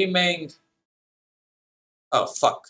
streaming. Oh, fuck.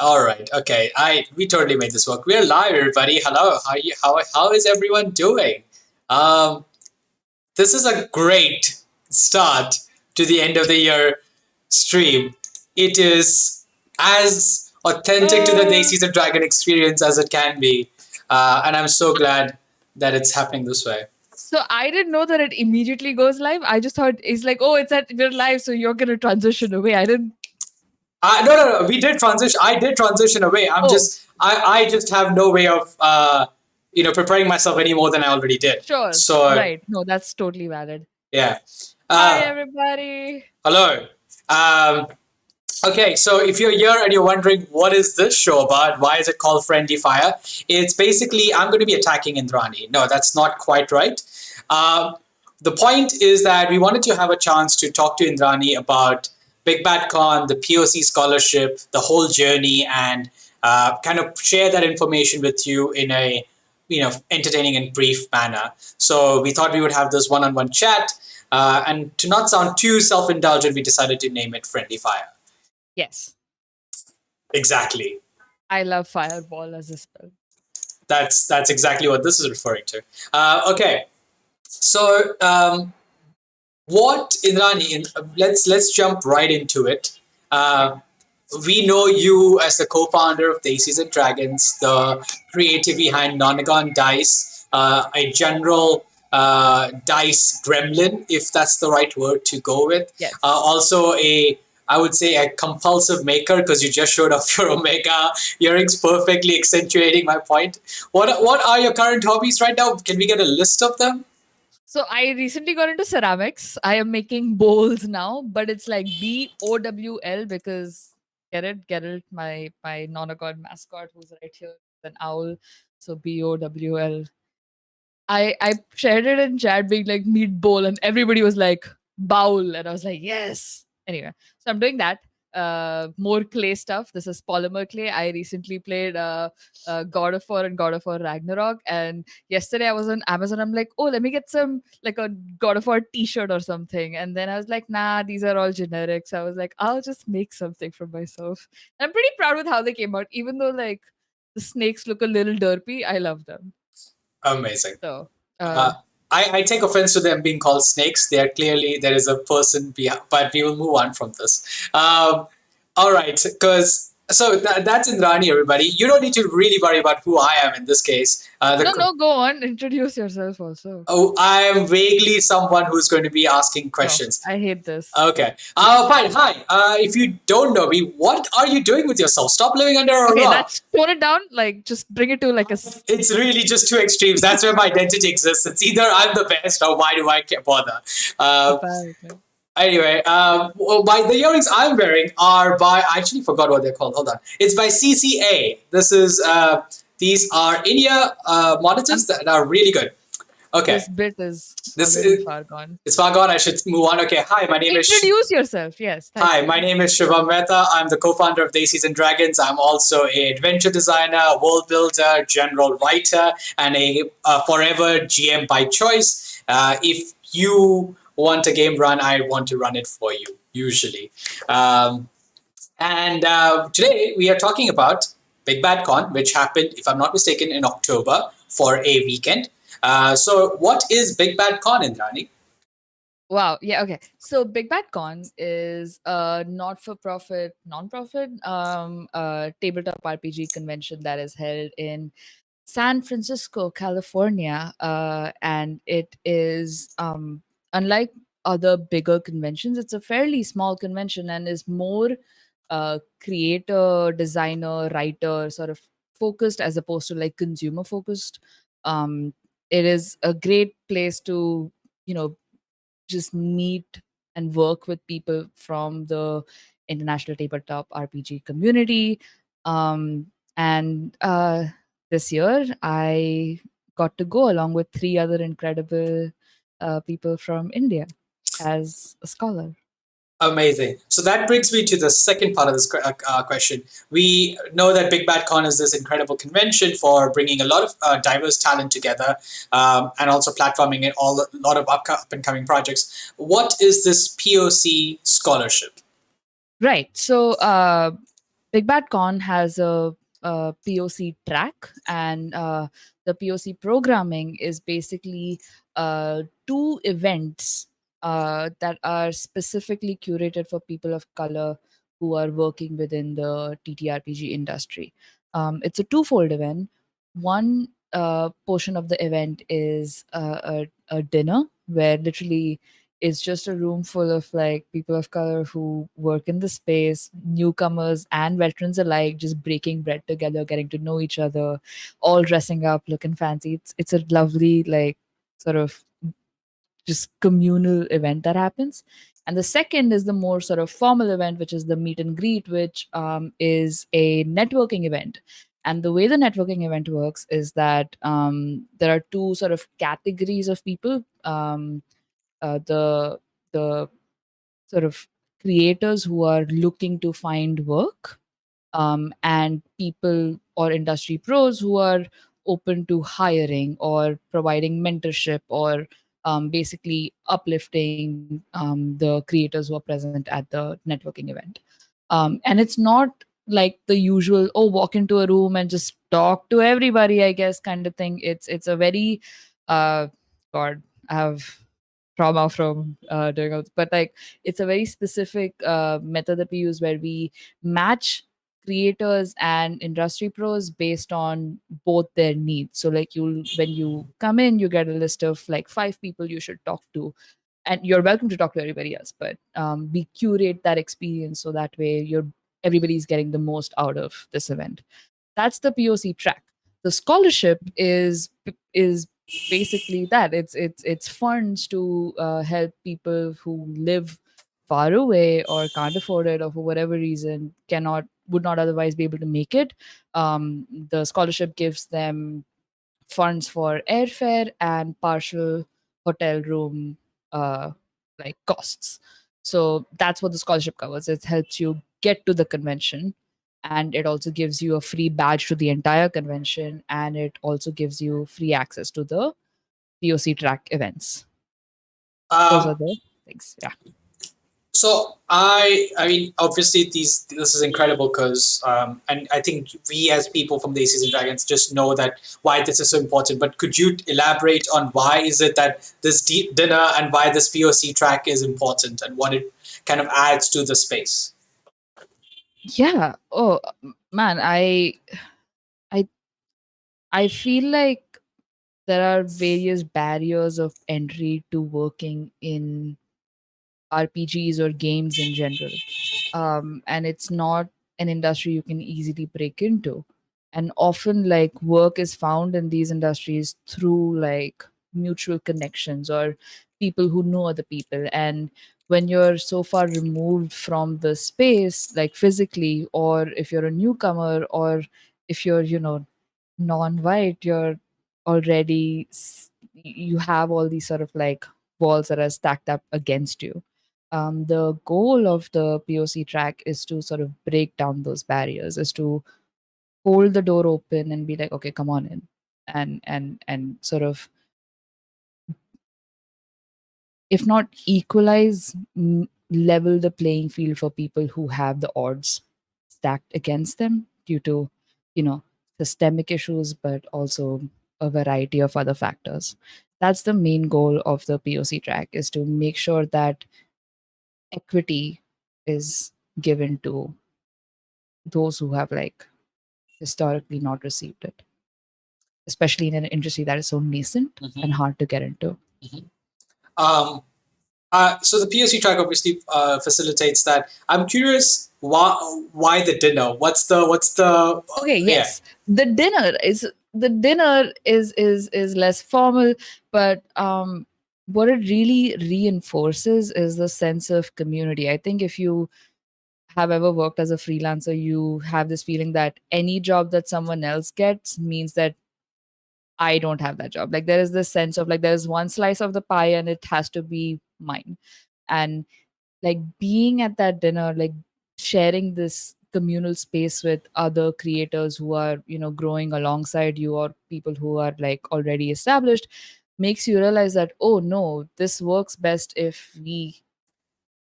All right. Okay. We totally made this work. We're live, everybody. Hello. How is everyone doing? Um, this is a great start to the end of the year stream. It is as authentic to the Desis&Dragon experience as it can be, and I'm so glad that it's happening this way. So I didn't know that it immediately goes live. I just thought it's like, oh, we're live, so you're gonna transition away. I didn't. No. We did transition. I did transition away. I just have no way of preparing myself any more than I already did. Sure. So Right. No, that's totally valid. yeah. Hi, Uh, everybody. Hello. Um, Okay, so if you're here and you're wondering what is this show about, why is it called Friendly Fire? It's basically I'm going to be attacking Indrani. No, that's not quite right. Um, the point is that we wanted to have a chance to talk to Indrani about Big Bad Con, the POC scholarship, the whole journey, and kind of share that information with you in a entertaining and brief manner. So we thought we would have this one-on-one chat, and to not sound too self-indulgent, we decided to name it Friendly Fire. Yes. Exactly. I love fireball as a spell. That's exactly what this is referring to. Okay, so what Indrani? Let's jump right into it. Okay. We know you as the co-founder of Desis&Dragons, the creator behind Nonagon Dice, a general dice gremlin, if that's the right word to go with. Yes. Also I would say a compulsive maker because you just showed off your Omega earrings, perfectly accentuating my point. What are your current hobbies right now? Can we get a list of them? So I recently got into ceramics. I am making bowls now, but it's like BOWL because Geralt, my Nonagon mascot, who's right here, is an owl. So BOWL. I shared it in chat being like meat bowl, and everybody was like bowl, and I was like yes. Anyway, so I'm doing that. More clay stuff. This is polymer clay. I recently played God of War and God of War Ragnarok, and yesterday I was on Amazon. I'm like, oh, let me get some like a God of War T-shirt or something, and then I was like, nah, these are all generic. So I was like, I'll just make something for myself. And I'm pretty proud with how they came out, even though like the snakes look a little derpy. I love them. Amazing. So, Uh, I take offense to them being called snakes. They are clearly there is a person behind, but we will move on from this. All right, because that's Indrani, everybody. You don't need to really worry about who I am in this case. no, no, go on. Introduce yourself also. I am vaguely someone who's going to be asking No, questions. I hate this. Okay. Fine. Hi. If you don't know me, what are you doing with yourself? Stop living under a Okay, rock. that's tone it down. Like, just bring it to like It's really just two extremes. That's where my identity exists. It's either I'm the best or why do I bother? Uh, apparently. anyway, by the earrings I'm wearing are by I actually forgot what they're called. Hold on. It's by CCA. These are India monitors I'm, that are really good. Okay. this bit is This already is far gone. it's far gone. I should move on. Okay. Hi, my name is. Introduce yourself. Yes, thank Hi, you. my name is Shivam Mehta. I'm the co-founder of Desis&Dragons. I'm also a adventure designer, world builder, general writer, and a forever GM by choice. If you want a game run, I want to run it for you, usually. Um, and today we are talking about Big Bad Con, which happened, if I'm not mistaken, in October for a weekend. So what is Big Bad Con, Indrani? Wow. Yeah. Okay. So Big Bad Con is a not-for-profit, non-profit tabletop RPG convention that is held in San Francisco, California, and it is unlike other bigger conventions. It's a fairly small convention and is more creator, designer, writer sort of focused as opposed to like consumer focused. It is a great place to you know just meet and work with people from the international tabletop RPG community. And this year, I got to go along with three other incredible people from India as a scholar. Amazing. So that brings me to the second part of this question. We know that Big Bad Con is this incredible convention for bringing a lot of diverse talent together and also platforming a lot of up and coming projects. What is this POC scholarship? Right. So Big Bad Con has a POC track, and the POC programming is basically two events that are specifically curated for people of color who are working within the TTRPG industry. It's a twofold event. One portion of the event is a dinner where literally it's just a room full of like people of color who work in the space, newcomers and veterans alike, just breaking bread together, getting to know each other, all dressing up, looking fancy. It's a lovely like sort of just communal event that happens. And the second is the more sort of formal event, which is the meet and greet, which is a networking event. And the way the networking event works is that there are two sort of categories of people. The sort of creators who are looking to find work, and people or industry pros who are open to hiring or providing mentorship or basically uplifting the creators who are present at the networking event. And it's not like the usual, oh, walk into a room and just talk to everybody, I guess, kind of thing. It's a very uh god, I have trauma from doing all, but like it's a very specific method that we use where we match creators and industry pros based on both their needs. So like you, when you come in, you get a list of like 5 people you should talk to, and you're welcome to talk to everybody else, but we curate that experience so that way you're everybody's getting the most out of this event. That's the POC track. The scholarship is basically that it's funds to help people who live far away or can't afford it, or for whatever reason cannot would not otherwise be able to make it. The scholarship gives them funds for airfare and partial hotel room uh, like costs. So that's what the scholarship covers. It helps you get to the convention, and it also gives you a free badge to the entire convention, and it also gives you free access to the POC track events. Those are Um, the things. Yeah. So I mean, obviously this is incredible because, and I think we as people from Desis and Dragons just know that why this is so important. But could you elaborate on why is it that this dinner and why this POC track is important and what it kind of adds to the space? Yeah. Oh man, I I feel like there are various barriers of entry to working in RPGs or games in general. And it's not an industry you can easily break into. And often, like, work is found in these industries through like mutual connections or people who know other people. And when you're so far removed from the space, like physically, or if you're a newcomer, or if you're, non-white, you're already you have all these sort of like walls that are stacked up against you. The goal of the POC track is to sort of break down those barriers, is to hold the door open and be like, okay, come on in, and sort of, if not equalize, level the playing field for people who have the odds stacked against them due to, you know, systemic issues, but also a variety of other factors. That's the main goal of the POC track, is to make sure that equity is given to those who have like historically not received it, especially in an industry that is so nascent and Mm-hmm. hard to get into. Mm-hmm. Um, so the POC track obviously facilitates that. I'm curious why the dinner? What's the Okay, yeah. yes, the dinner is less formal, but what it really reinforces is the sense of community. I think if you have ever worked as a freelancer, you have this feeling that any job that someone else gets means that I don't have that job. Like there is this sense of like there's one slice of the pie and it has to be mine. And like being at that dinner, like sharing this communal space with other creators who are, growing alongside you, or people who are like already established, makes you realize that, oh no, this works best if we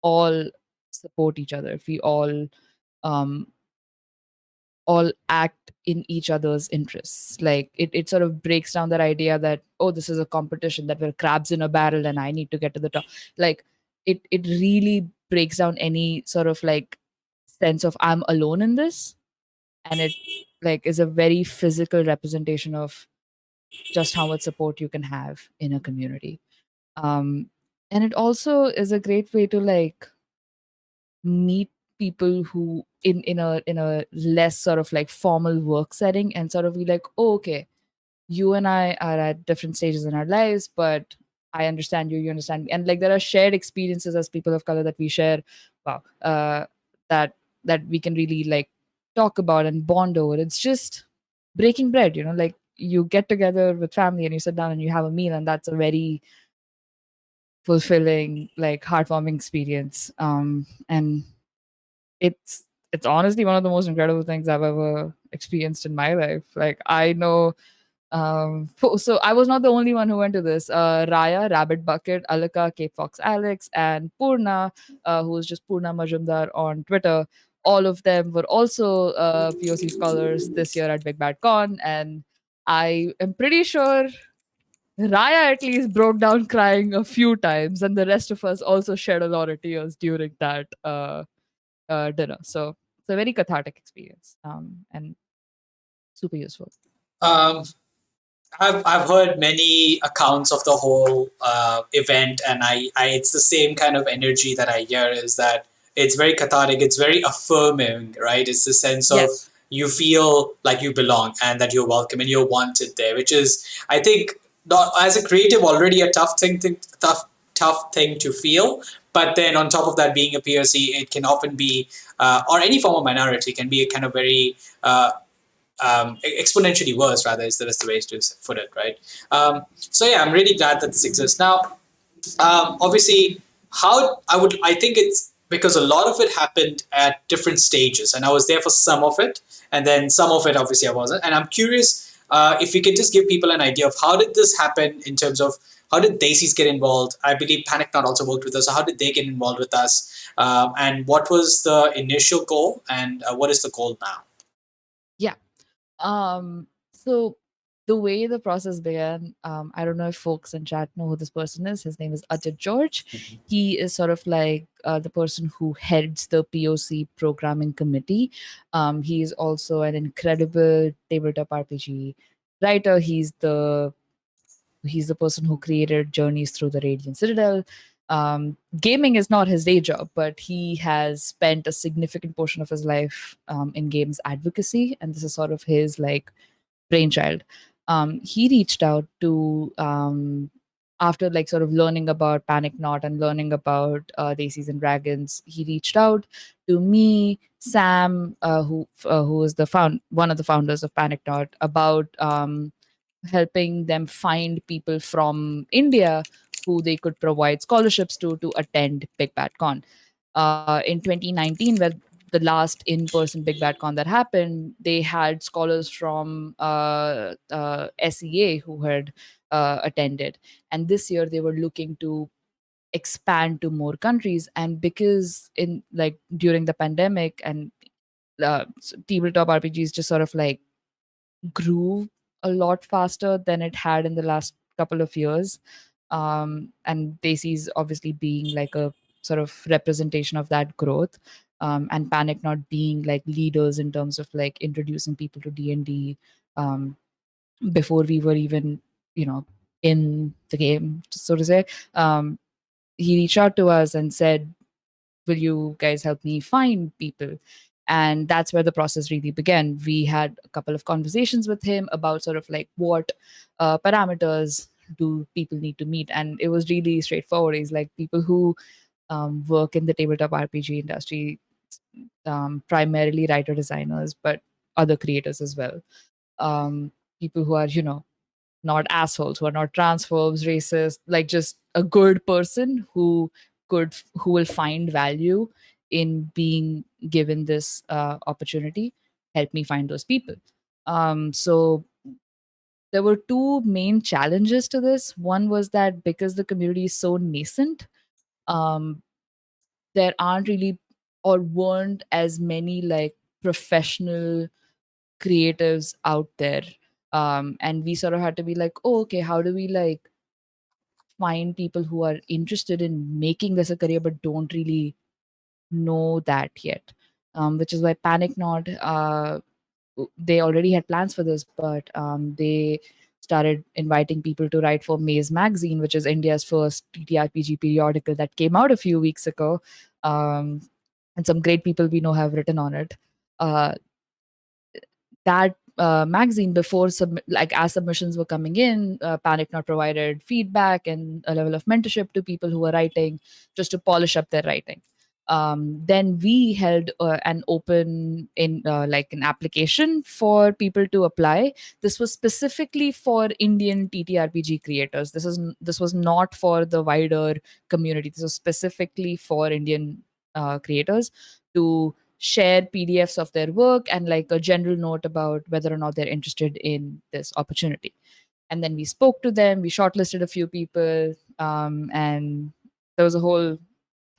all support each other, if we um all act in each other's interests. Like it sort of breaks down that idea that, oh, this is a competition, that we're crabs in a barrel and I need to get to the top. Like it really breaks down any sort of like sense of I'm alone in this. And it like is a very physical representation of just how much support you can have in a community. um And it also is a great way to like meet people who in a less sort of like formal work setting and sort of be like, oh, okay, you and I are at different stages in our lives, but I understand you, you understand me. And like there are shared experiences as people of color that we share, wow, that that we can really like talk about and bond over. It's just breaking bread, you know, like you get together with family and you sit down and you have a meal, and that's a very fulfilling, like heartwarming experience. And it's honestly one of the most incredible things I've ever experienced in my life. Like I know so I was not the only one who went to this. Raya, Rabbit Bucket, Alaka, Cape Fox Alex, and Purna, who is just Purna Majumdar on Twitter. All of them were also POC scholars this year at Big Bad Con, and I am pretty sure Raya at least broke down crying a few times, and the rest of us also shed a lot of tears during that dinner. So it's a very cathartic experience, and super useful. Um, I've heard many accounts of the whole event, and it's the same kind of energy that I hear. Is that it's very cathartic, it's very affirming, right? It's the sense of Yes. you feel like you belong and that you're welcome and you're wanted there, which is, I think, not as a creative already a tough thing to feel. But then on top of that, being a POC, it can often be, or any form of minority, can be a kind of very exponentially worse, rather, is the way to put it, right? So yeah, I'm really glad that this exists now. Obviously, I think it's because a lot of it happened at different stages, and I was there for some of it, and then some of it obviously I wasn't. And I'm curious if you could just give people an idea of how did this happen in terms of how did Daisies get involved? I believe Panic Not also worked with us. So how did they get involved with us? And what was the initial goal, and what is the goal now? Yeah. So the way the process began, I don't know if folks in chat know who this person is. His name is Ajit George. He is sort of like the person who heads the POC programming committee. He is also an incredible tabletop RPG writer. He's the person who created Journeys Through the Radiant Citadel. Gaming is not his day job, but he has spent a significant portion of his life in games advocacy, and this is sort of his like brainchild. He reached out to after like sort of learning about Panic Knot and learning about Desis and Dragons. He reached out to me, Sam, who is the one of the founders of Panic Knot, about helping them find people from India who they could provide scholarships to attend Big Bad Con. In 2019, where the last in-person Big Bad Con that happened, they had scholars from SEA who had attended, and this year they were looking to expand to more countries. And because in like during the pandemic and tabletop RPGs just sort of like grew a lot faster than it had in the last couple of years. And Daisy's obviously being like a sort of representation of that growth. And Panic not being like leaders in terms of like introducing people to D&D um, before we were even, you know, in the game, so to say. Um, he reached out to us and said, will you guys help me find people? And that's where the process really began. We had a couple of conversations with him about sort of like what parameters do people need to meet, and it was really straightforward. He's like people who work in the tabletop RPG industry, primarily writer designers, but other creators as well. People who are, you know, not assholes, who are not transphobes, racist, like just a good person who will find value in being given this opportunity. Help me find those people. So there were two main challenges to this. One was that because the community is so nascent, um, there aren't really or weren't as many like professional creatives out there. And we sort of had to be like, oh, okay, how do we like find people who are interested in making this a career but don't really know that yet? Which is why Panic Not, they already had plans for this, but they started inviting people to write for Maze Magazine, which is India's first TTRPG periodical that came out a few weeks ago. Um, and some great people we know have written on it. Uh, that magazine before like as submissions were coming in, Panic Not provided feedback and a level of mentorship to people who were writing just to polish up their writing. Then we held an open in like an application for people to apply. This was specifically for Indian TTRPG creators. This was not for the wider community. This was specifically for Indian creators to share PDFs of their work and like a general note about whether or not they're interested in this opportunity. And then we spoke to them, we shortlisted a few people, and there was a whole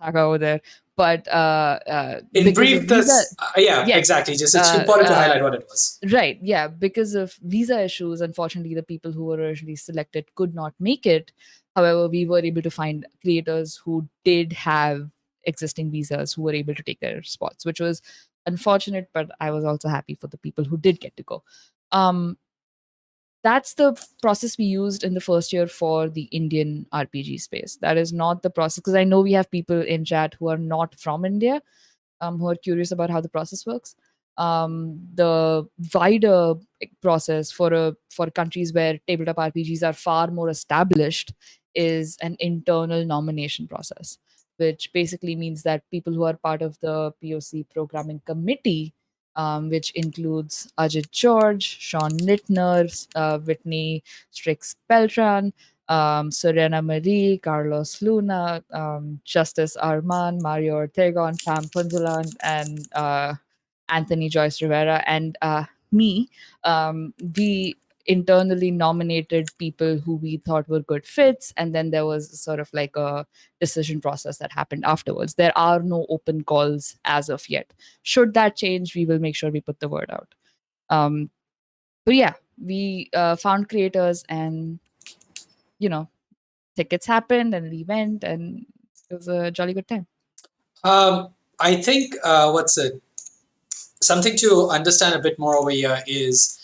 saga over there. But In because of brief, visa, this yeah, yes, exactly. Just it's uh, important to uh, highlight what it was. right, yeah, because of visa issues, unfortunately, the people who were originally selected could not make it. However, we were able to find creators who did have existing visas who were able to take their spots, which was unfortunate, but I was also happy for the people who did get to go. Um, that's the process we used in the first year for the Indian RPG space. That is not the process, because I know we have people in chat who are not from India, who are curious about how the process works. The wider process for countries where tabletop RPGs are far more established is an internal nomination process, which basically means that people who are part of the PoC programming committee, which includes Ajit George, Sean Nittner, Whitney Strix Beltran, Serena Marie, Carlos Luna, Justice Arman, Mario Ortegon, Pam Punzalan, and Anthony Joyce Rivera, and me. We internally nominated people who we thought were good fits, and then there was sort of like a decision process that happened afterwards. There are no open calls as of yet. Should that change, we will make sure we put the word out. Um, but yeah, we found creators, and you know, tickets happened, and we went, and it was a jolly good time. I think what's it? Something to understand a bit more over here is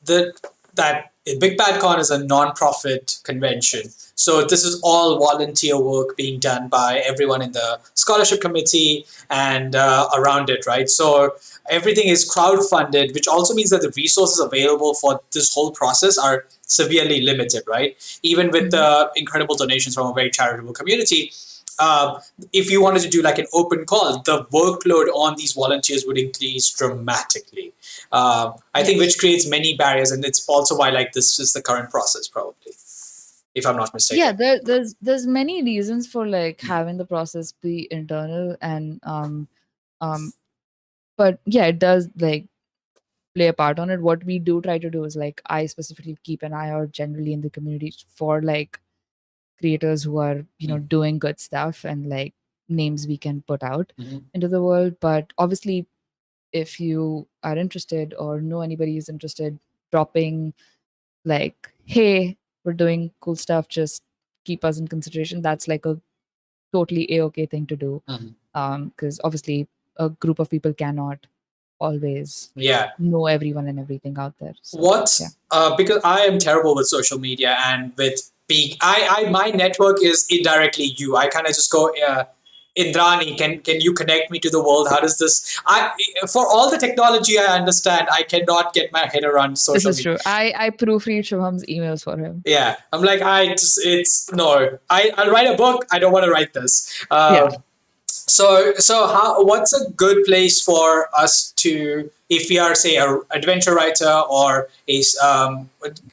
the that Big Bad Con is a non-profit convention. So this is all volunteer work being done by everyone in the scholarship committee and around it, right? So everything is crowd-funded, which also means that the resources available for this whole process are severely limited, right? Even with Mhm. the incredible donations from a very charitable community, uh, if you wanted to do like an open call, the workload on these volunteers would increase dramatically. I think Yes. which creates many barriers, and it's also why like this is the current process, probably, if I'm not Yeah, mistaken. there's many reasons for like having the process be internal, and um but yeah, it does like play a part on it. What we do try to do is like I specifically keep an eye out generally in the community for like creators who are doing good stuff and like names we can put out Mhm. into the world. But obviously, if you are interested or know anybody who's interested, dropping like, hey, we're doing cool stuff, just keep us in consideration. That's like a totally a-okay thing to do. Mhm. Because obviously a group of people cannot always Yeah. know everyone and everything out there. So yeah. What's because I am terrible with social media and with peak. I my network is indirectly you. I kind of just go. Indrani, can you connect me to the world? How does this? I for all the technology I understand, I cannot get my head around This social is media. true. I proofread Shubham's emails for him. Yeah, I'm like I just it's no. I'll write a book. I don't want to write this. Yeah. So how what's a good place for us to if we are say a adventure writer or a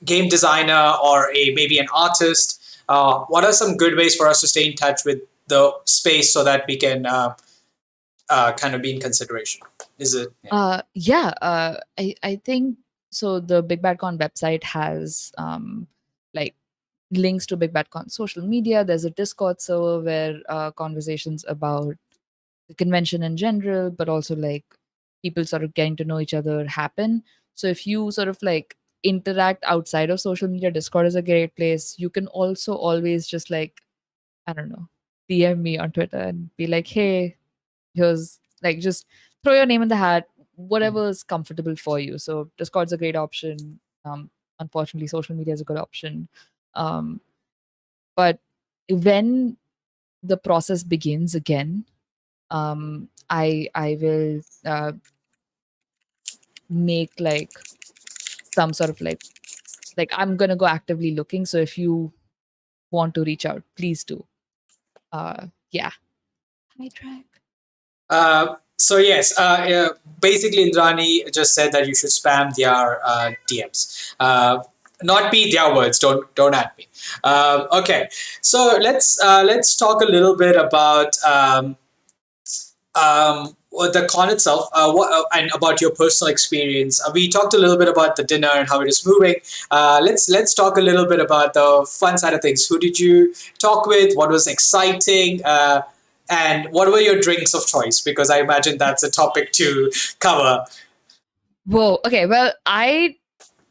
game designer or a maybe an artist? What are some good ways for us to stay in touch with the space so that we can kind of be in consideration? Is it? Yeah. Yeah. I think so. The Big Bad Con website has like links to Big Bad Con social media. There's a Discord server where conversations about the convention in general, but also like people sort of getting to know each other happen. So if you sort of like interact outside of social media, Discord is a great place. You can also always just like, I don't know, DM me on Twitter and be like, hey, here's like just throw your name in the hat, whatever is comfortable for you. So Discord's a great option. unfortunately, social media is a good option. Um, but when the process begins again, I will make like some sort of like I'm gonna go actively looking. So if you want to reach out, please do. Yeah. Hi, track. So yes, basically Indrani just said that you should spam their DMs, not be their words. Don't at me. Okay, so let's talk a little bit about the con itself, and about your personal experience. We talked a little bit about the dinner and how it is moving. Let's talk a little bit about the fun side of things. Who did you talk with? What was exciting? And what were your drinks of choice? Because I imagine that's a topic to cover. Whoa. Okay. Well, I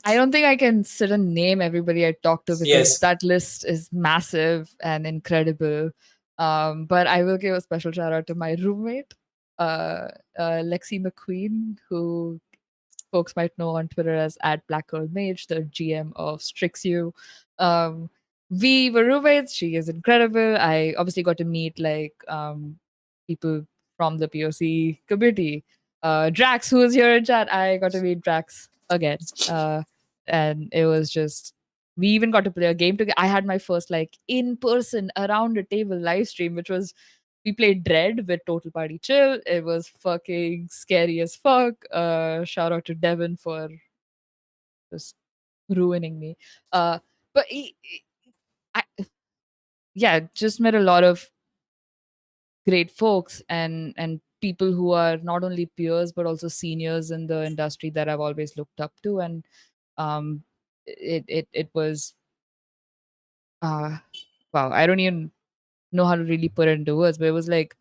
don't think I can sit and name everybody I talked to because Yes. that list is massive and incredible. But I will give a special shout out to my roommate, Lexi McQueen, who folks might know on Twitter as at Black Girl Mage, the GM of Strixu. Um, we were roommates. She is incredible. I obviously got to meet like people from the POC community. Drax, who is here in chat, I got to meet Drax again. And it was just we even got to play a game together. I had my first like in person around a table live stream, which was we played Dread with Total Party Chill. It was fucking scary as fuck. Shout out to Devin for just ruining me. Uh, but I, yeah, just met a lot of great folks and people who are not only peers but also seniors in the industry that I've always looked up to. And um, it was uh, wow. I don't even know how to really put it into words, but it was like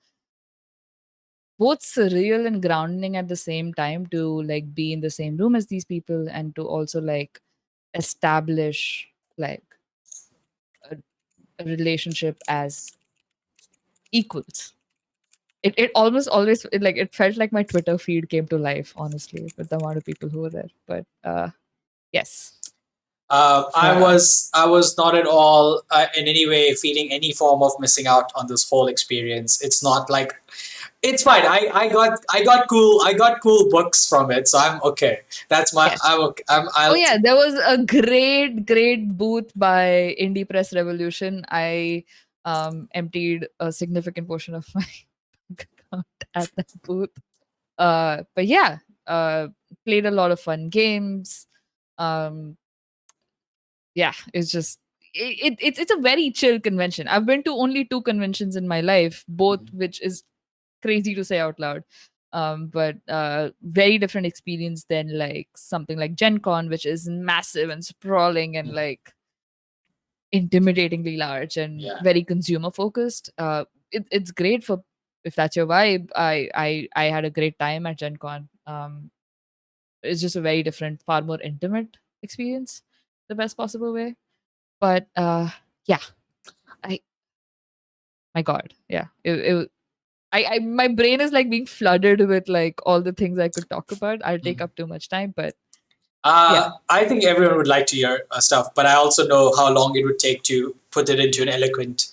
both surreal and grounding at the same time to like be in the same room as these people and to also like establish like a, a relationship as equals. It almost always like it felt like my Twitter feed came to life, honestly, with the amount of people who were there. But yes. Uh, I was not at all in any way feeling any form of missing out on this whole experience. It's not like it's fine. I got cool books from it, so I'm okay. That's my yes. I'm okay. Oh I'll yeah, there was a great booth by Indie Press Revolution. I emptied a significant portion of my bank account at that booth. But yeah, played a lot of fun games. Um, yeah, it's just it's a very chill convention. I've been to only two conventions in my life, both which is crazy to say out loud. But very different experience than like something like Gen Con, which is massive and sprawling and like intimidatingly large and yeah. very consumer focused. It's great for if that's your vibe. I had a great time at Gen Con. It's just a very different, far more intimate experience, the best possible way. But yeah, I my God, yeah, I my brain is like being flooded with like all the things I could talk about. I'll take up too much time, but yeah, I think everyone would like to hear stuff, but I also know how long it would take to put it into an eloquent,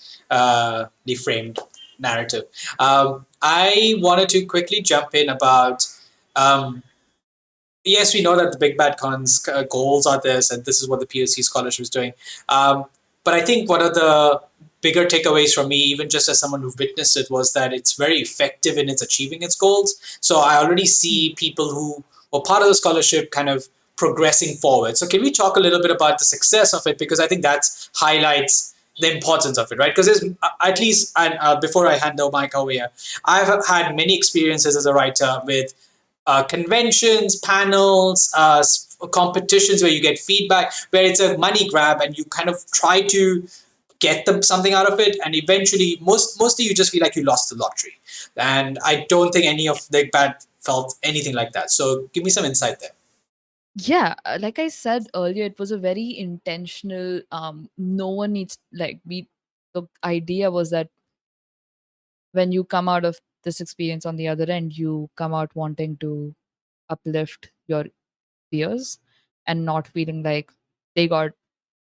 framed narrative. I wanted to quickly jump in about um, yes, we know that the Big Bad Con's goals are this, and this is what the POC scholarship is doing. But I think one of the bigger takeaways from me, even just as someone who witnessed it, was that it's very effective in its achieving its goals. So I already see people who were part of the scholarship kind of progressing forward. So can we talk a little bit about the success of it? Because I think that highlights the importance of it, right? Because there's at least, and before I hand the mic over here, I've had many experiences as a writer with conventions, panels, competitions where you get feedback, where it's a money grab and you kind of try to get them something out of it, and eventually, mostly you just feel like you lost the lottery. And I don't think any of the bad felt anything like that. So give me some insight there. yeah. Like I said earlier, it was a very intentional. No one needs like we. The idea was that when you come out of this experience on the other end, you come out wanting to uplift your peers and not feeling like they got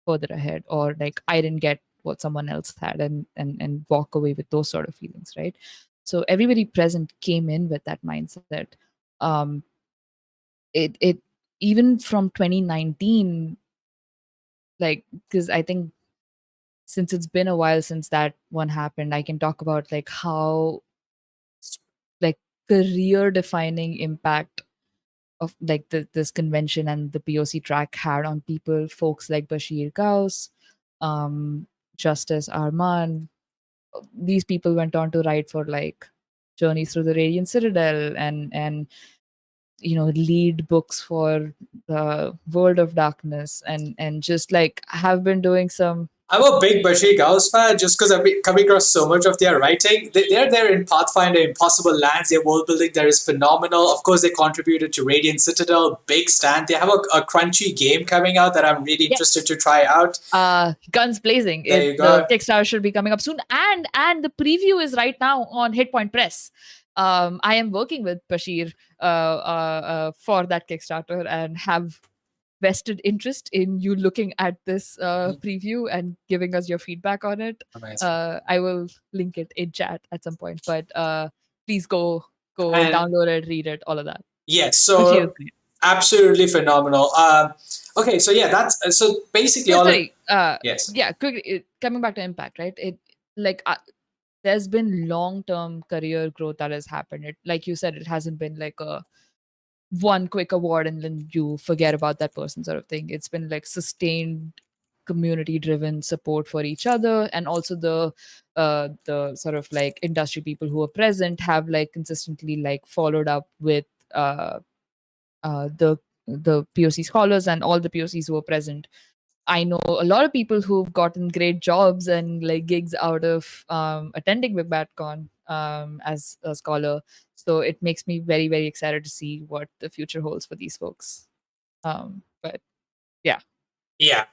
further ahead, or like I didn't get what someone else had, and walk away with those sort of feelings, right? So everybody present came in with that mindset. um it even from 2019, like, because I think since it's been a while since that one happened, I can talk about like how s- like career defining impact of like this convention and the POC track had on people, folks like Bashir Kaus, um, Justice Arman. These people went on to write for like Journey Through the Radiant Citadel, and lead books for the World of Darkness, and just like have been doing some. I'm a big Bashir Gauss fan just because I've been coming across so much of their writing. They're there in Pathfinder, Impossible Lands. Their world building there is phenomenal. Of course, they contributed to Radiant Citadel, big stand. They have a crunchy game coming out that I'm really interested Yes. to try out. Guns blazing. There It you The go. Kickstarter should be coming up soon, and the preview is right now on Hitpoint Press. I am working with Bashir for that Kickstarter, and have vested interest in you looking at this preview and giving us your feedback on it. Amazing. I will link it in chat at some point, but please go And download it, read it, all of that. yes, Bashir is so great. absolutely phenomenal. Okay, so yeah, that's so basically Yeah, all of sorry. yes. Yeah, quickly, coming back to impact, right? It like there's been long term career growth that has happened. It, like you said, it hasn't been like a one quick award and then you forget about that person sort of thing. It's been like sustained community driven support for each other, and also the sort of like industry people who are present have like consistently like followed up with uh the POC scholars and all the POCs who are present. I know a lot of people who've gotten great jobs and like gigs out of attending WebAtCon as a scholar. So it makes me very, very excited to see what the future holds for these folks. But yeah, Yeah.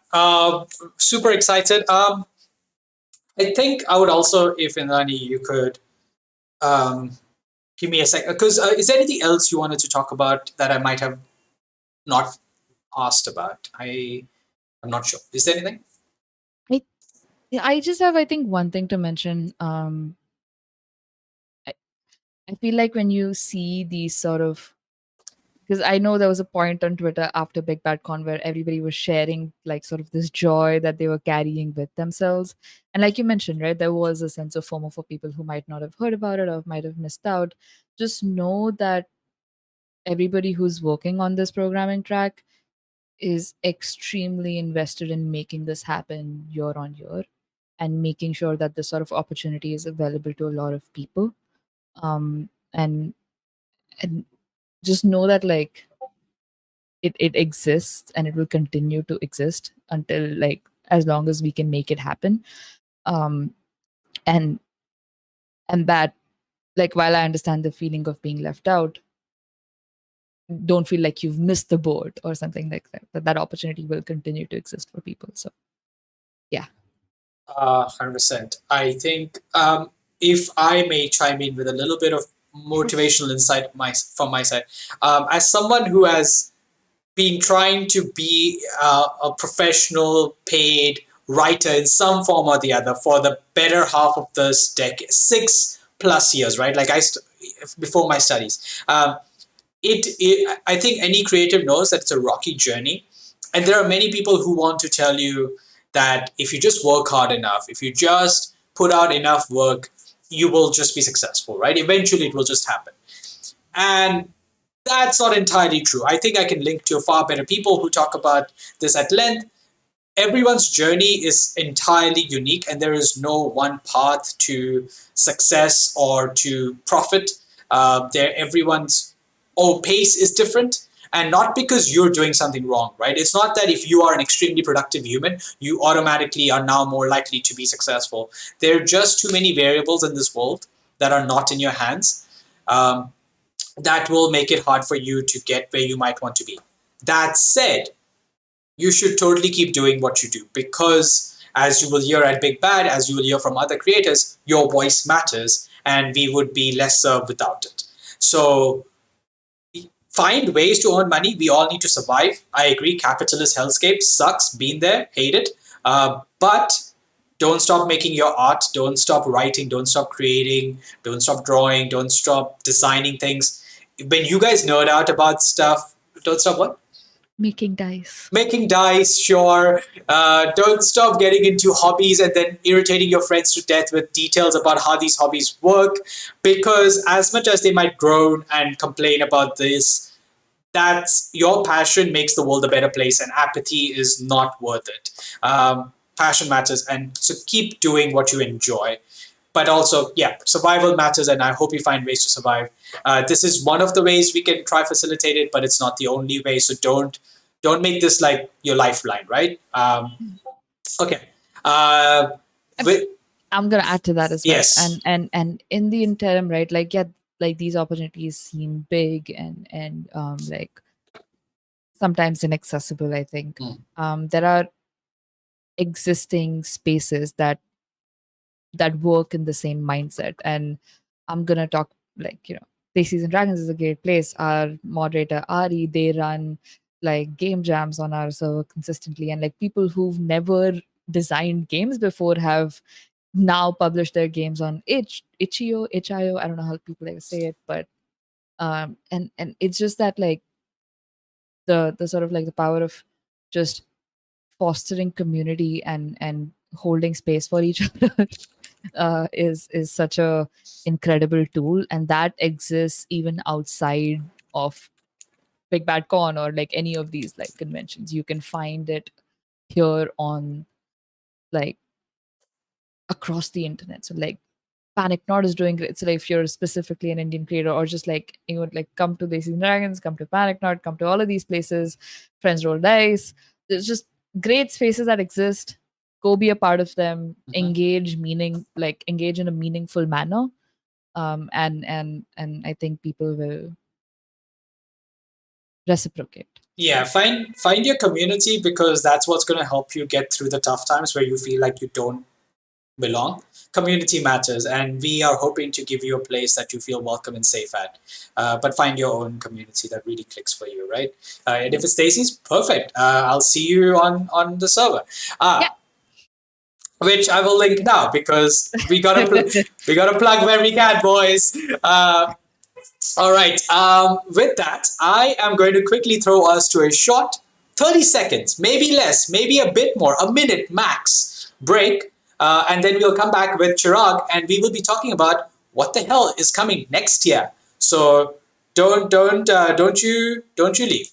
Super excited. I think I would also, if Indrani, you could um, give me a sec. Because is there anything else you wanted to talk about that I might have not asked about? I'm not sure. Is there anything? I I just have, I think, one thing to mention. I, I feel like when you see these sort of, because I know there was a point on Twitter after Big Bad Con where everybody was sharing like sort of this joy that they were carrying with themselves. And like you mentioned, right, there was a sense of FOMO for people who might not have heard about it or might have missed out. Just know that everybody who's working on this programming track is extremely invested in making this happen year on year, and making sure that this sort of opportunity is available to a lot of people. And just know that like it exists and it will continue to exist until like as long as we can make it happen. um and and that, like, while I understand the feeling of being left out, don't feel like you've missed the boat or something like that. That opportunity will continue to exist for people. So yeah. 100%. I think if I may chime in with a little bit of Yes. motivational insight from my side, as someone who has been trying to be a professional paid writer in some form or the other for the better half of this decade, 6+ years, right? Like before my studies. I think any creative knows that it's a rocky journey, and there are many people who want to tell you that if you just work hard enough, if you just put out enough work, you will just be successful, right? Eventually it will just happen. And that's not entirely true. I think I can link to far better people who talk about this at length. Everyone's journey is entirely unique, and there is no one path to success or to profit. Everyone's pace is different, and not because you're doing something wrong, right? It's not that if you are an extremely productive human, you automatically are now more likely to be successful. There are just too many variables in this world that are not in your hands. That will make it hard for you to get where you might want to be. That said, you should totally keep doing what you do, because as you will hear at Big Bad, as you will hear from other creators, your voice matters, and we would be lesser without it. So find ways to earn money. We all need to survive. I agree. Capitalist hellscape sucks. Been there, hate it. But don't stop making your art. Don't stop writing. Don't stop creating. Don't stop drawing. Don't stop designing things. When you guys nerd out about stuff, don't stop what? Making dice. Making dice, sure. Don't stop getting into hobbies and then irritating your friends to death with details about how these hobbies work. Because as much as they might groan and complain about this, that's your passion makes the world a better place, and apathy is not worth it. Passion matters, and so keep doing what you enjoy. But also, yeah, survival matters, and I hope you find ways to survive. This is one of the ways we can try facilitate it, but it's not the only way. So don't make this like your lifeline, right? Okay. Uh, And with, I'm gonna add to that as well. yes. And in the interim, right? Like, yeah, like these opportunities seem big and like sometimes inaccessible, I think. Mm. There are existing spaces that work in the same mindset. And I'm gonna talk, like, Desis&Dragons is a great place. Our moderator Ari, they run like game jams on our server consistently, and like people who've never designed games before have now published their games on itch.io. I don't know how people ever say it, but and it's just that, like, the sort of like the power of just fostering community and holding space for each other is such a incredible tool, and that exists even outside of Big Bad Con or like any of these like conventions. You can find it here on, like, across the internet. So like Panic Not is doing great. So like, if you're specifically an Indian creator, or just like you would like come to Desis and Dragons, come to Panic Not, come to all of these places, Friends Roll Dice. There's just great spaces that exist. Go be a part of them. Mhm. Engage in a meaningful manner. And I think people will reciprocate. Yeah, So find your community, because that's what's going to help you get through the tough times where you feel like you don't belong. Community matters, and we are hoping to give you a place that you feel welcome and safe at. But find your own community that really clicks for you, right? And if it's Stacy's, perfect. I'll see you on the server. yeah. Which I will link now, because we gotta plug where we can, boys. All right. With that, I am going to quickly throw us to a short 30 seconds, maybe less, maybe a bit more, a minute max break. And then we'll come back with Chirag, and we will be talking about what the hell is coming next year. So don't you leave.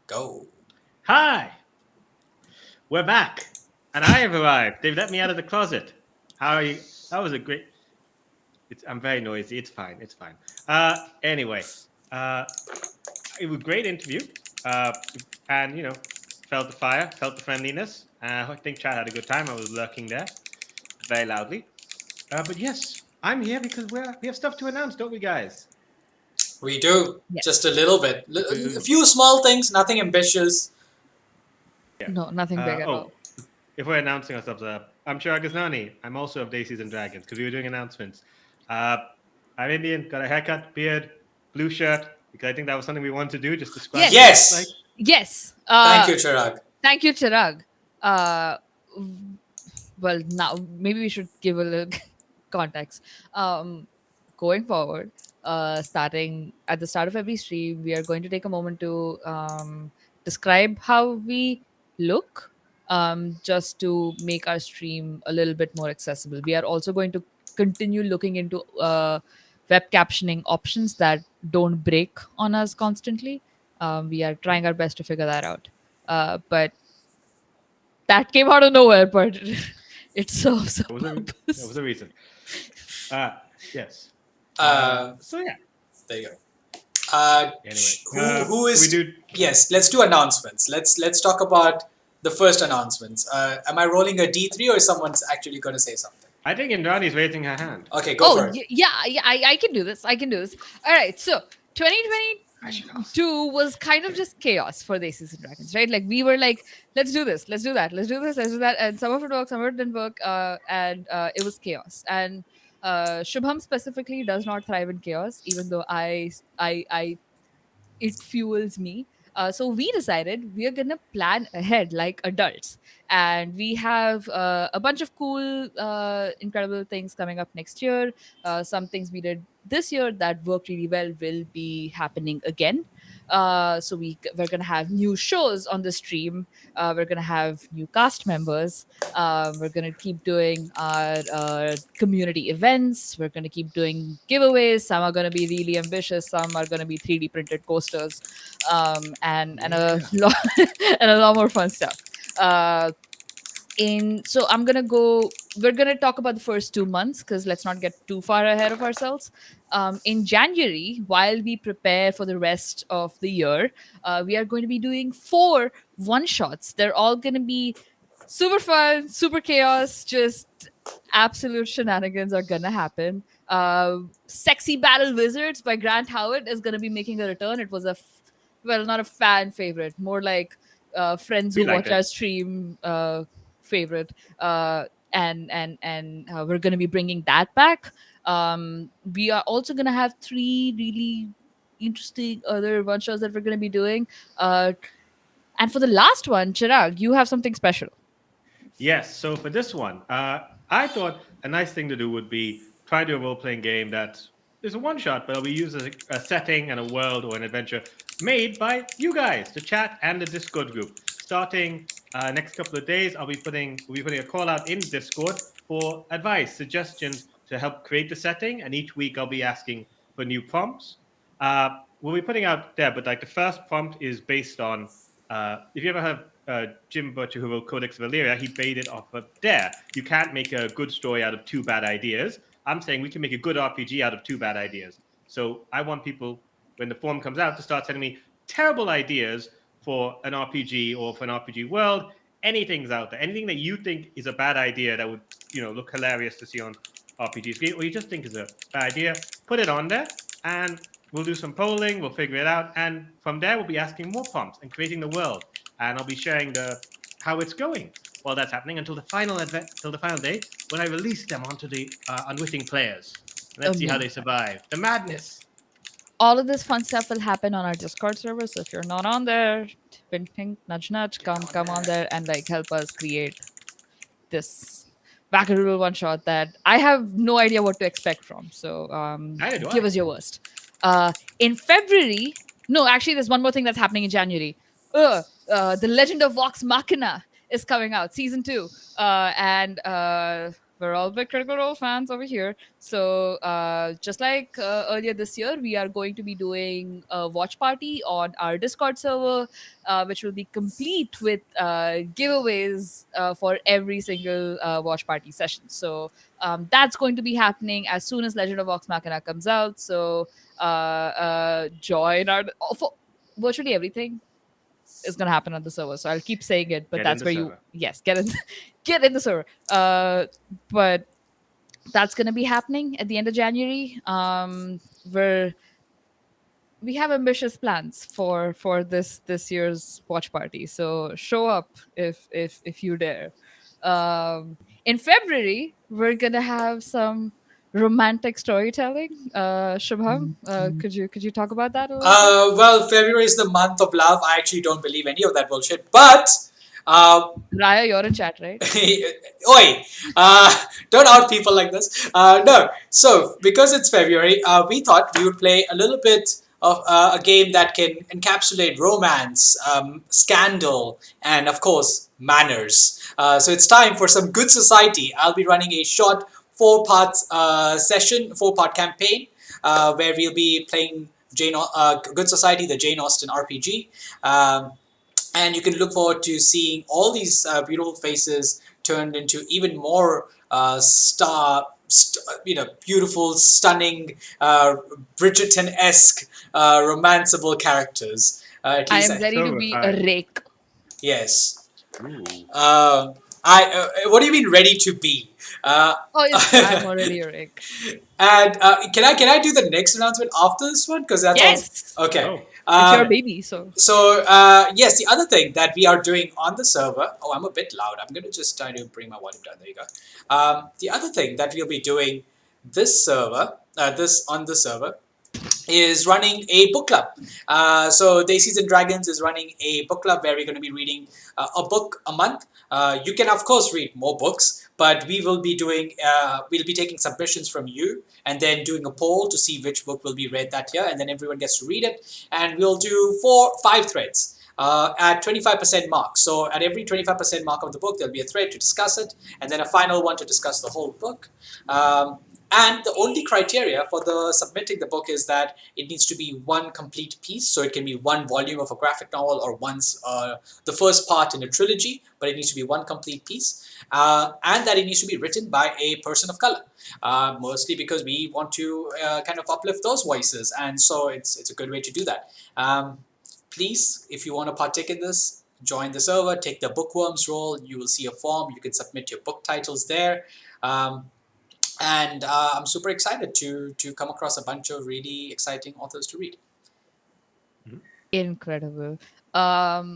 Go. Hi, we're back, and I have arrived. They've let me out of the closet. How are you? That was a great. I'm very noisy. It's fine. It's fine. Anyway, uh, it was a great interview. Uh, and felt the fire, felt the friendliness. I think Chad had a good time. I was lurking there very loudly. But yes, I'm here because we have stuff to announce, don't we, guys? We do just a Yes. little bit, a few small things, nothing ambitious. Yeah. No, nothing big at all. Oh, if we're announcing ourselves, I'm Chirag Ghaznani. I'm also of Desis&Dragons because we were doing announcements. Uh, I'm Indian, got a haircut, beard, blue shirt, because I think that was something we wanted to do, just describe what we Yes. look like. Yes. Yes. Thank you, Chirag. Thank you, Chirag. Uh, well, now maybe we should give a little context. Going forward, starting at the start of every stream, we are going to take a moment to describe how we look, just to make our stream a little bit more accessible. We are also going to continue looking into web captioning options that don't break on us constantly. We are trying our best to figure that out. But that came out of nowhere, but it serves a There was there was purpose. a reason. Uh, yes. Uh, So yeah. there you go. Anyway, Who should we is? do? Yes, let's do announcements. Let's talk about the first announcements. Am I rolling a D3 or is someone's actually going to say something? I think Indrani's raising her hand. Okay, go Oh, for it. yeah, I can do this. I can do this. All right, so I should ask. 2022 was kind of just chaos for the Aces and Dragons, right? Like we were like, let's do this, let's do that, let's do this, let's do that, and some of it worked, some of it didn't work, and it was chaos. And Shubham specifically does not thrive in chaos, even though I it fuels me. So we decided we are gonna plan ahead like adults, and we have a bunch of cool, incredible things coming up next year. Some things we did this year that worked really well will be happening again. So we're gonna have new shows on the stream. We're gonna have new cast members. We're gonna keep doing our community events. We're gonna keep doing giveaways. Some are gonna be really ambitious. Some are gonna be 3D printed coasters, and a Yeah. lot and a lot more fun stuff. Uh, in so I'm gonna go. We're gonna talk about the first 2 months because let's not get too far ahead of ourselves. In January, while we prepare for the rest of the year, we are going to be doing 4 one shots. They're all going to be super fun, super chaos, just absolute shenanigans are gonna happen. Sexy Battle Wizards by Grant Howard is gonna be making a return. It was well, not a fan favorite, more like friends We who liked watch our it. stream favorite. And we're gonna be bringing that back. We are also gonna have 3 really interesting other one shows that we're gonna be doing. And for the last one, Chirag, you have something special. Yes. So for this one, I thought a nice thing to do would be try to do a role playing game that is a one shot, but we use a setting and a world or an adventure made by you guys, the chat and the Discord group. Starting next couple of days, we'll be putting a call out in Discord for advice, suggestions to help create the setting, and each week I'll be asking for new prompts. We'll be putting out there, but like the first prompt is based on if you ever heard Jim Butcher, who wrote Codex Valeria, he made it off of Dare. You can't make a good story out of two bad ideas. I'm saying we can make a good RPG out of two bad ideas. So I want people, when the form comes out, to start sending me terrible ideas for an RPG or for an RPG world. Anything's out there. Anything that you think is a bad idea that would, look hilarious to see on RPG screen, or you just think is a bad idea, put it on there, and we'll do some polling. We'll figure it out, and from there, we'll be asking more prompts and creating the world. And I'll be sharing how it's going while that's happening until the final day when I release them onto the unwitting players. And let's see how they survive the madness. All of this fun stuff will happen on our Discord server. So if you're not on there, wink, wink, nudge, nudge, come on there and like help us create this wackadoodle one shot that I have no idea what to expect from. So Neither do give I. us your worst. In February, no, actually, there's one more thing that's happening in January. The Legend of Vox Machina is coming out, season 2, and We're all big Critical Role fans over here. So, just like earlier this year, we are going to be doing a watch party on our Discord server, which will be complete with giveaways for every single watch party session. So, that's going to be happening as soon as Legend of Vox Machina comes out. So, join our for virtually everything is going to happen on the server. So I'll keep saying it, but Get in that's the where you, server. yes, get in, get in the server. But that's going to be happening at the end of January. Where we have ambitious plans for this year's watch party. So show up if you dare. In February, we're gonna have some romantic storytelling. Shubham, could you talk about that a little bit? Well, February is the month of love. I actually don't believe any of that bullshit. But uh, Raya, you're in chat, right? oi, don't out people like this. No, so because it's February, we thought we would play a little bit of a game that can encapsulate romance, scandal, and of course manners. So it's time for some good society. I'll be running a short four-part session, four-part campaign, where we'll be playing Good Society, the Jane Austen RPG. And you can look forward to seeing all these beautiful faces turned into even more beautiful, stunning, Bridgerton-esque, romanceable characters. At I least, am ready to So be a excited. rake. yes. Ooh. What do you mean ready to be? Uh, Oh, it's true. I'm already a rake. and can I do the next announcement after this one? Because that's also Yes, okay. Oh, it's your Um, baby. So So yes, the other thing that we are doing on the server. Oh, I'm a bit loud. I'm going to just try to bring my volume down. There you go. The other thing that we'll be doing this on the server is running a book club. So Desis&Dragons is running a book club where we're going to be reading a book a month. You can of course read more books, but we'll be taking submissions from you and then doing a poll to see which book will be read that year, and then everyone gets to read it. And we'll do 5 threads. At 25% mark. So at every 25% mark of the book, there'll be a thread to discuss it, and then a final one to discuss the whole book. Um, and the only criteria for the submitting the book is that it needs to be one complete piece. So it can be one volume of a graphic novel or the first part in a trilogy, but it needs to be one complete piece. And that it needs to be written by a person of color, mostly because we want to kind of uplift those voices. And so it's a good way to do that. Please, if you want to partake in this, join the server, take the bookworms role. You will see a form. You can submit your book titles there. Um, and I'm super excited to come across a bunch of really exciting authors to read. mhm. incredible.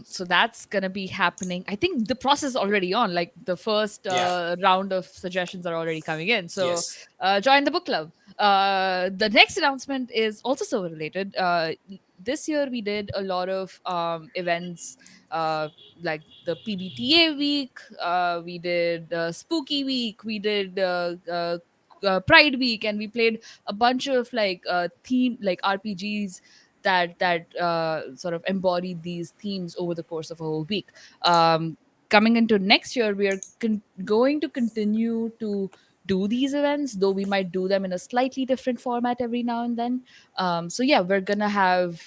So that's gonna be happening. I think the process is already on. Like the first Yeah. round of suggestions are already coming in. So Yes. join the book club. The next announcement is also so related. This year we did a lot of events, like the PBTA week. We did Spooky week. We did Pride week, and we played a bunch of like theme like RPGs that sort of embody these themes over the course of a whole week. Coming into next year, we are going to continue to do these events, though we might do them in a slightly different format every now and then. So yeah, we're gonna have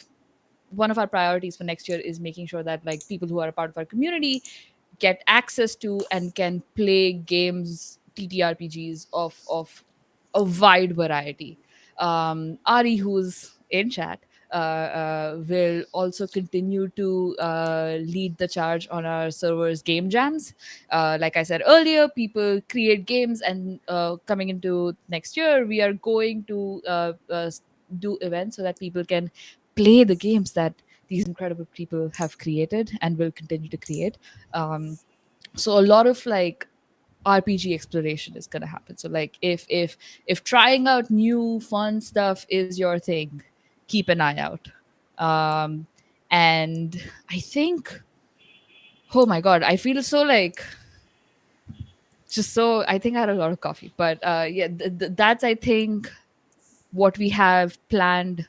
one of our priorities for next year is making sure that like people who are a part of our community get access to and can play games, TTRPGs of a wide variety. Ari, who's in chat, will also continue to lead the charge on our server's game jams. Like I said earlier, people create games, and coming into next year, we are going to do events so that people can play the games that these incredible people have created and will continue to create. Um, so a lot of like RPG exploration is going to happen. So like if trying out new fun stuff is your thing, keep an eye out. Um, and I think, oh my god, I feel so like just so. I think I had a lot of coffee, but yeah, that's I think what we have planned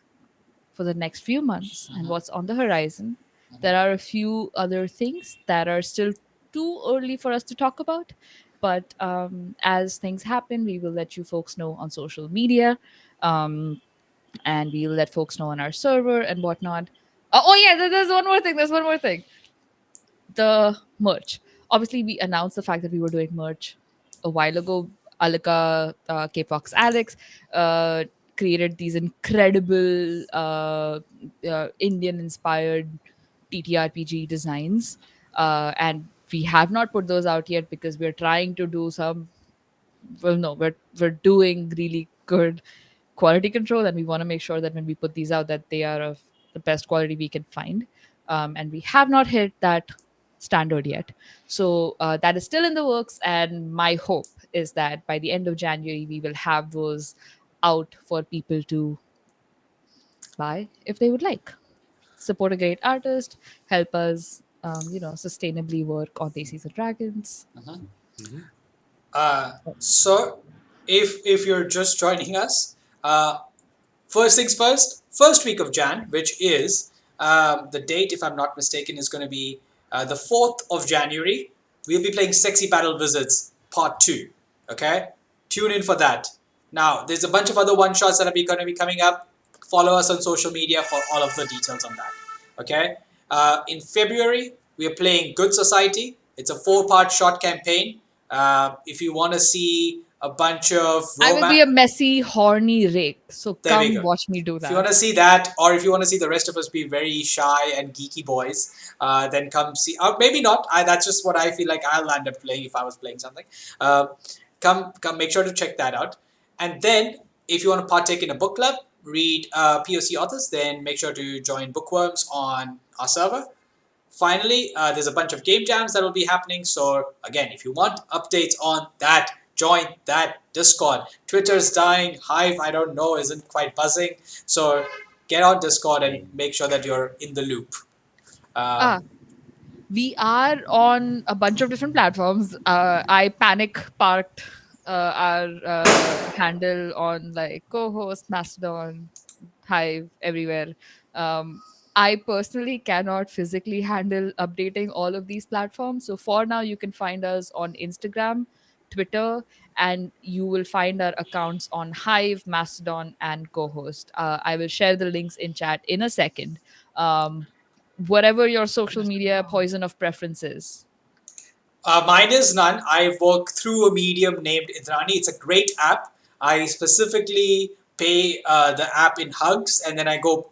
for the next few months and Mhm. what's on the horizon. Mhm. There are a few other things that are still too early for us to talk about. But as things happen, we will let you folks know on social media. Um, and we'll let folks know on our server and whatnot. Oh yeah, there's one more thing. There's one more thing. The merch. Obviously, we announced the fact that we were doing merch a while ago. Alika, K-Fox Alex, created these incredible Indian-inspired TTRPG designs, and we have not put those out yet because we're trying to do some. Well, no, we're doing really good quality control, and we want to make sure that when we put these out that they are of the best quality we can find, and we have not hit that standard yet. So that is still in the works, and my hope is that by the end of January we will have those out for people to buy if they would like. Support a great artist, help us sustainably work on Desis&Dragons. Mhm. Mhm. So, if you're just joining us, first things first, first week of Jan, which is the date, if I'm not mistaken, is going to be the 4th of January. We'll be playing Sexy Battle Wizards Part 2. Okay? Tune in for that. Now, there's a bunch of other one shots that are going to be coming up. Follow us on social media for all of the details on that. Okay? In February, we are playing Good Society. It's a 4-part short campaign. If you want to see a bunch of I will be a romance, messy, horny rake. So there we come go. watch me do If you want that. to see that, or if you want to see the rest of us be very shy and geeky boys, then come see. Or maybe not. That's just what I feel like I'll end up playing if I was playing something. Uh, come, make sure to check that out. And then, if you want to partake in a book club, read PoC authors, then make sure to join Bookworms on our server. Finally, there's a bunch of game jams that will be happening. So again, if you want updates on that, join that Discord. Twitter's dying. Hive, I don't know, isn't quite buzzing. So get on Discord and make sure that you're in the loop. Ah, Um, we are on a bunch of different platforms. I panic parked our handle on like co-host, Mastodon, Hive, everywhere. Um, I personally cannot physically handle updating all of these platforms. So for now, you can find us on Instagram, Twitter, and you will find our accounts on Hive, Mastodon, and co-host. I will share the links in chat in a second. Um, whatever your social media poison of preference is. Mine is none. I work through a medium named Indrani. It's a great app. I specifically pay the app in hugs, and then I go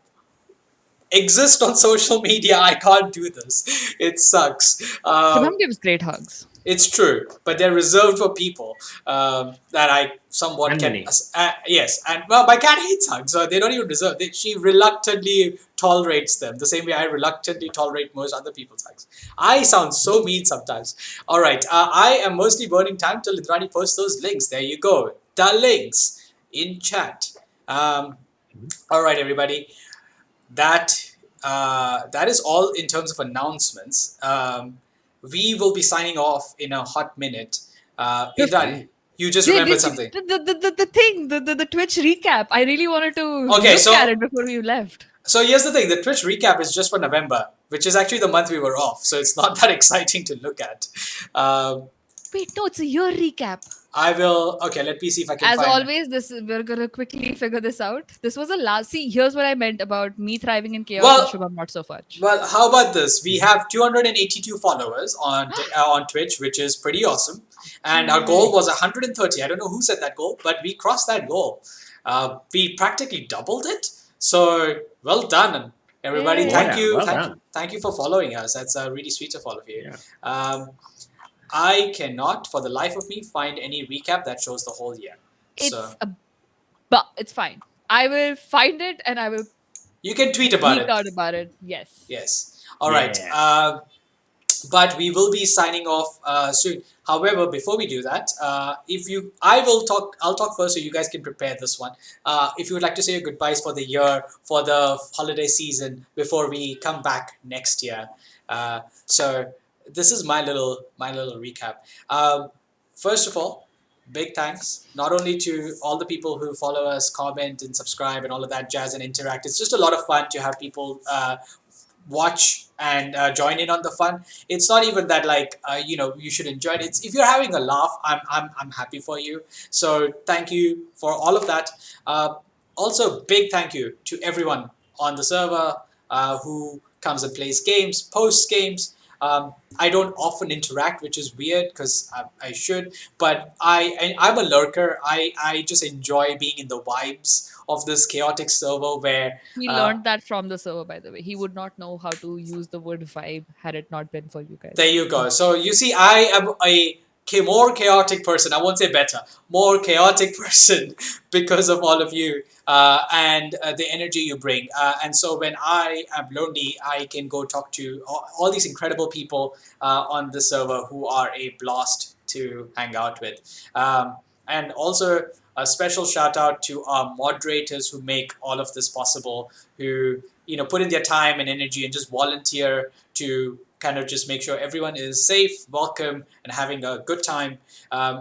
exist on social media. I can't do this. It sucks. Shubham gives great hugs. It's true, but they're reserved for people that I somewhat And can. many. Yes, and well, my cat hates hugs, so they don't even deserve. She reluctantly tolerates them, the same way I reluctantly tolerate most other people's hugs. I sound so mean sometimes. All right, I am mostly burning time till Indrani posts those links. There you go, the links in chat. Um, Mhm. all right, everybody. That that is all in terms of announcements. We will be signing off in a hot minute. Indrani, Ooh. you just Did remembered you, something. the thing, the Twitch recap? I really wanted to Okay, look at so it before we left. here's the thing: the Twitch recap is just for November, which is actually the month we were off, so it's not that exciting to look at. Um, Wait, no, it's a year recap. I will. Okay, let me see if I can As find. always, this we're gonna quickly figure this out. This was a last. See, here's what I meant about me thriving in chaos and Well, Shubham not so much. well, how about this? We Mhm. have 282 followers on Twitch, which is pretty awesome. And our goal Yay! was 130. I don't know who set that goal, but we crossed that goal. We practically doubled it. So well done, everybody. Oh Thank yeah, you, well Yay! thank you, done. thank you for following us. That's really sweet of all of you. Yeah. Um, I cannot, for the life of me, find any recap that shows the whole year. It's So a but it's fine. I will find it and I will you can tweet about geek it. out about it. Yes. Yes. All right. Yeah. But we will be signing off soon. However, before we do that, if you, I will talk. I'll talk first, so you guys can prepare this one. If you would like to say your goodbyes for the year, for the holiday season, before we come back next year. So this is my little recap. First of all, big thanks not only to all the people who follow us, comment, and subscribe, and all of that jazz and interact. It's just a lot of fun to have people watch and join in on the fun. It's not even that like you should enjoy it. It's if you're having a laugh, I'm happy for you. So thank you for all of that. Also, big thank you to everyone on the server who comes and plays games, posts games. I don't often interact, which is weird because I should, but I'm a lurker. I just enjoy being in the vibes of this chaotic server where He uh, learned that from the server, by the way. He would not know how to use the word vibe had it not been for you there guys. you go. So you see, I am a more chaotic person. I won't say better, more chaotic person because of all of you and the energy you bring. And so when I am lonely, I can go talk to all these incredible people on the server who are a blast to hang out with. And also a special shout out to our moderators who make all of this possible, who put in their time and energy and just volunteer to kind of just make sure everyone is safe, welcome, and having a good time.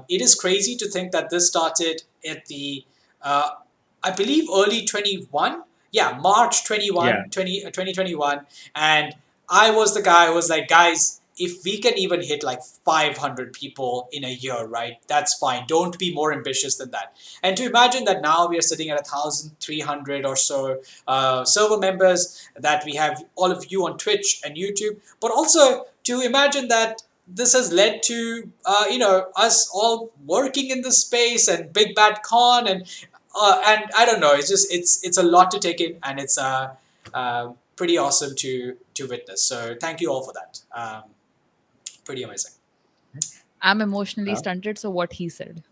It is crazy to think that this started at the, I believe, early 21. Yeah, March Yeah. 2021. And I was the guy who was like, guys, if we can even hit like 500 people in a year, right? That's fine. Don't be more ambitious than that. And to imagine that now we are sitting at 1,300 or so server members, that we have all of you on Twitch and YouTube, but also to imagine that this has led to us all working in this space and Big Bad Con and I don't know. It's just it's a lot to take in, and it's pretty awesome to witness. So thank you all for that. Pretty amazing. I'm emotionally Well, stunted, so what he said.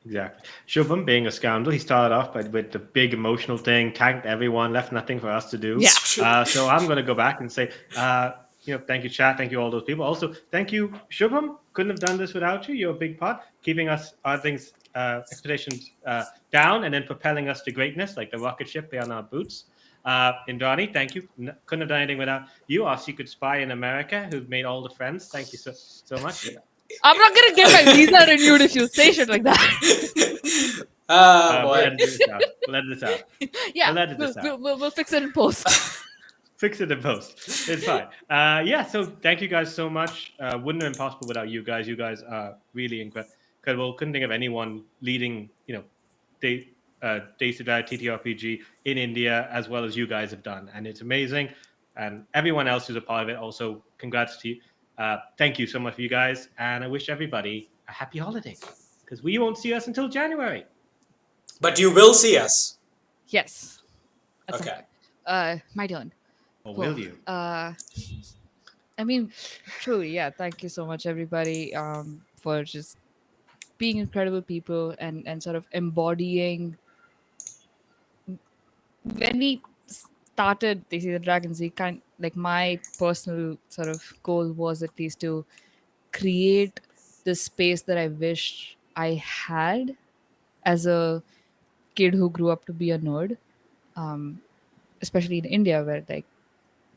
exactly. Shubham, being a scoundrel, he started off with the big emotional thing, tanked everyone, left nothing for us to do. Yeah. So I'm going to go back and say, thank you, chat. Thank you, all those people. Also, thank you, Shubham. Couldn't have done this without you. You're a big part, keeping us our things expectations down and then propelling us to greatness, like the rocket ship on our boots. Indrani, thank you. Couldn't have done anything without you, our secret spy in America, who've made all the friends. Thank you so much. I'm not gonna get my visa renewed if you say shit like that. We'll Boy. edit this out. We'll edit this out. Yeah, We'll edit this out. we'll fix it in post. Fix it in post. It's fine. So thank you guys so much. Wouldn't have been possible without you guys. You guys are really incredible. Couldn't think of anyone leading, Desis&Dragons TTRPG in India as well as you guys have done, and it's amazing. And everyone else who's a part of it, also congrats to you. Thank you so much for you guys, and I wish everybody a happy holiday because we won't see us until January. But you will see us. Yes. At some Okay. point. My turn. Or Cool. will you? I mean, truly, yeah. Thank you so much, everybody, for just being incredible people and sort of embodying. When we started Desis&Dragons, we kind like my personal sort of goal was at least to create the space that I wish I had as a kid who grew up to be a nerd, especially in India, where like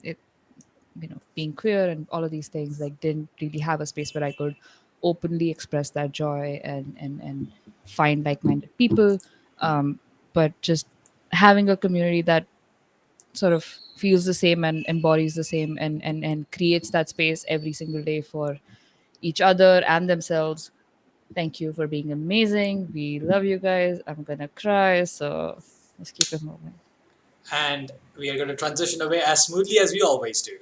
it, being queer and all of these things like didn't really have a space where I could openly express that joy and find like-minded people, but just having a community that sort of feels the same and embodies the same and creates that space every single day for each other and themselves. Thank you for being amazing. We love you guys. I'm gonna cry, so let's keep it moving. And we are going to transition away as smoothly as we always do.